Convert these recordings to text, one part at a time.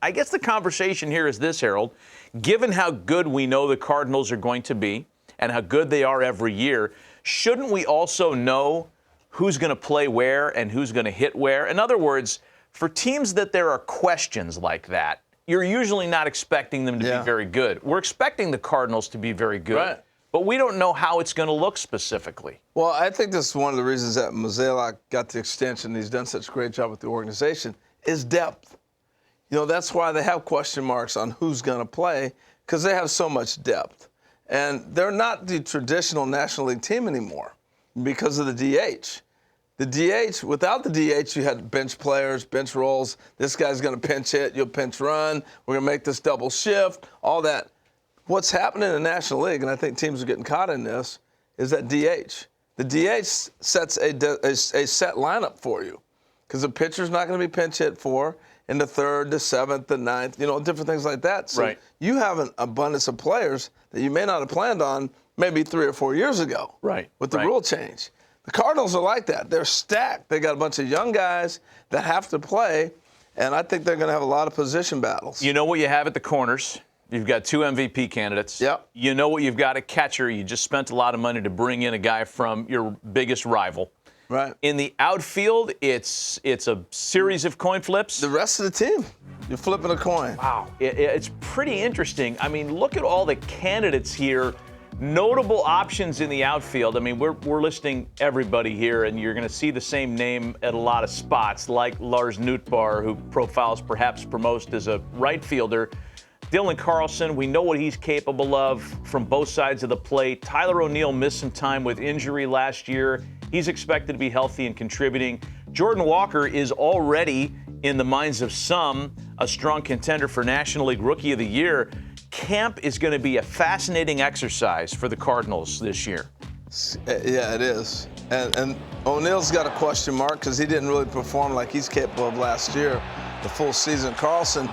I guess the conversation here is this, Harold. Given how good we know the Cardinals are going to be and how good they are every year, shouldn't we also know who's going to play where and who's going to hit where? In other words, for teams that there are questions like that, you're usually not expecting them to be very good. We're expecting the Cardinals to be very good, right, but we don't know how it's going to look specifically. Well, I think this is one of the reasons that Mozeliak got the extension. He's done such a great job with the organization, is depth. You know, that's why they have question marks on who's going to play, because they have so much depth. And they're not the traditional National League team anymore because of the DH. The DH, without the DH, you had bench players, bench roles. This guy's going to pinch hit, you'll pinch run. We're going to make this double shift, all that. What's happening in the National League, and I think teams are getting caught in this, is that DH. The DH sets a set lineup for you because the pitcher's not going to be pinch hit for in the third, the seventh, the ninth, you know, different things like that. So you have an abundance of players that you may not have planned on maybe 3 or 4 years ago with the rule change. The Cardinals are like that. They're stacked. They got a bunch of young guys that have to play, and I think they're going to have a lot of position battles. You know what you have at the corners? You've got 2 MVP candidates. Yep. You know what you've got at catcher. You just spent a lot of money to bring in a guy from your biggest rival. Right. In the outfield, it's a series of coin flips. The rest of the team, you're flipping a coin. Wow. It's pretty interesting. I mean, look at all the candidates here. Notable options in the outfield. I mean, we're listing everybody here, and you're going to see the same name at a lot of spots, like Lars Nootbaar, who profiles perhaps most as a right fielder. Dylan Carlson, we know what he's capable of from both sides of the plate. Tyler O'Neill missed some time with injury last year. He's expected to be healthy and contributing. Jordan Walker is already, in the minds of some, a strong contender for National League Rookie of the Year. Camp is going to be a fascinating exercise for the Cardinals this year. Yeah, it is. And O'Neill's got a question mark because he didn't really perform like he's capable of last year, the full season. Carlson,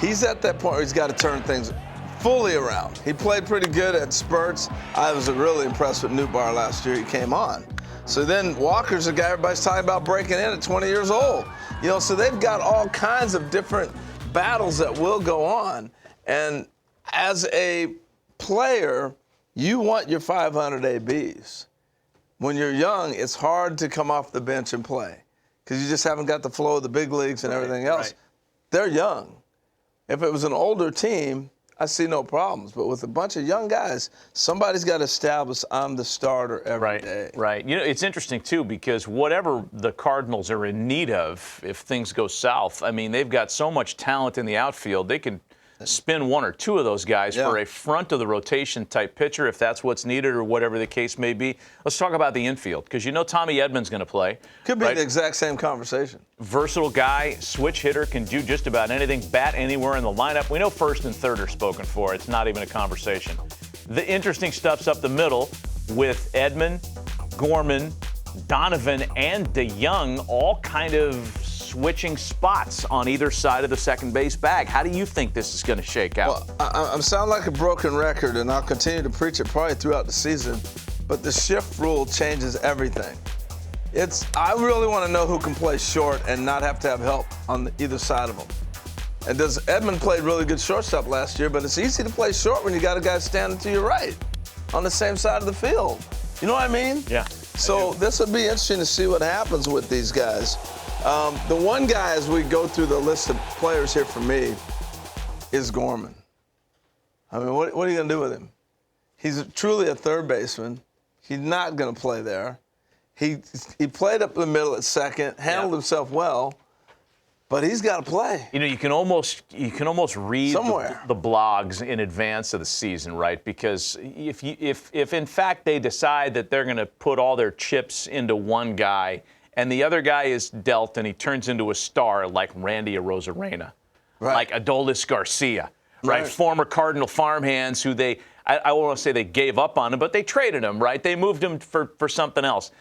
he's at that point where he's got to turn things fully around. He played pretty good at spurts. I was really impressed with Nootbaar last year. He came on. So then Walker's a guy everybody's talking about breaking in at 20 years old. You know, so they've got all kinds of different battles that will go on. And as a player, you want your 500 ABs. When you're young, it's hard to come off the bench and play because you just haven't got the flow of the big leagues and everything else. They're young. If it was an older team, I see no problems. But with a bunch of young guys, somebody's got to establish I'm the starter every day. Right. You know, it's interesting, too, because whatever the Cardinals are in need of, if things go south, I mean, they've got so much talent in the outfield. They can spin 1 or 2 of those guys for a front-of-the-rotation type pitcher if that's what's needed or whatever the case may be. Let's talk about the infield because you know Tommy Edman's going to play. Could be the exact same conversation. Versatile guy, switch hitter, can do just about anything, bat anywhere in the lineup. We know first and third are spoken for. It's not even a conversation. The interesting stuff's up the middle with Edman, Gorman, Donovan, and DeYoung all kind of switching spots on either side of the second base bag. How do you think this is going to shake out? Well, I sound like a broken record, and I'll continue to preach it probably throughout the season, but the shift rule changes everything. I really want to know who can play short and not have to have help on either side of them. And Edman played really good shortstop last year, but it's easy to play short when you got a guy standing to your right on the same side of the field. You know what I mean? Yeah. So this would be interesting to see what happens with these guys. The one guy, as we go through the list of players here for me, is Gorman. I mean, what are you going to do with him? He's truly a third baseman. He's not going to play there. He played up the middle at second, handled himself well, but he's got to play. You know, you can almost read the blogs in advance of the season, right? Because if in fact they decide that they're going to put all their chips into one guy, and the other guy is dealt and he turns into a star like Randy Arozarena, like Adolis Garcia, right? Former Cardinal farmhands who I won't want to say they gave up on him, but they traded him, right? They moved him for something else.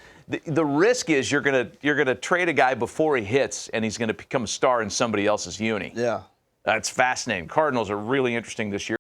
The risk is you're gonna trade a guy before he hits and he's going to become a star in somebody else's uni. Yeah. That's fascinating. Cardinals are really interesting this year.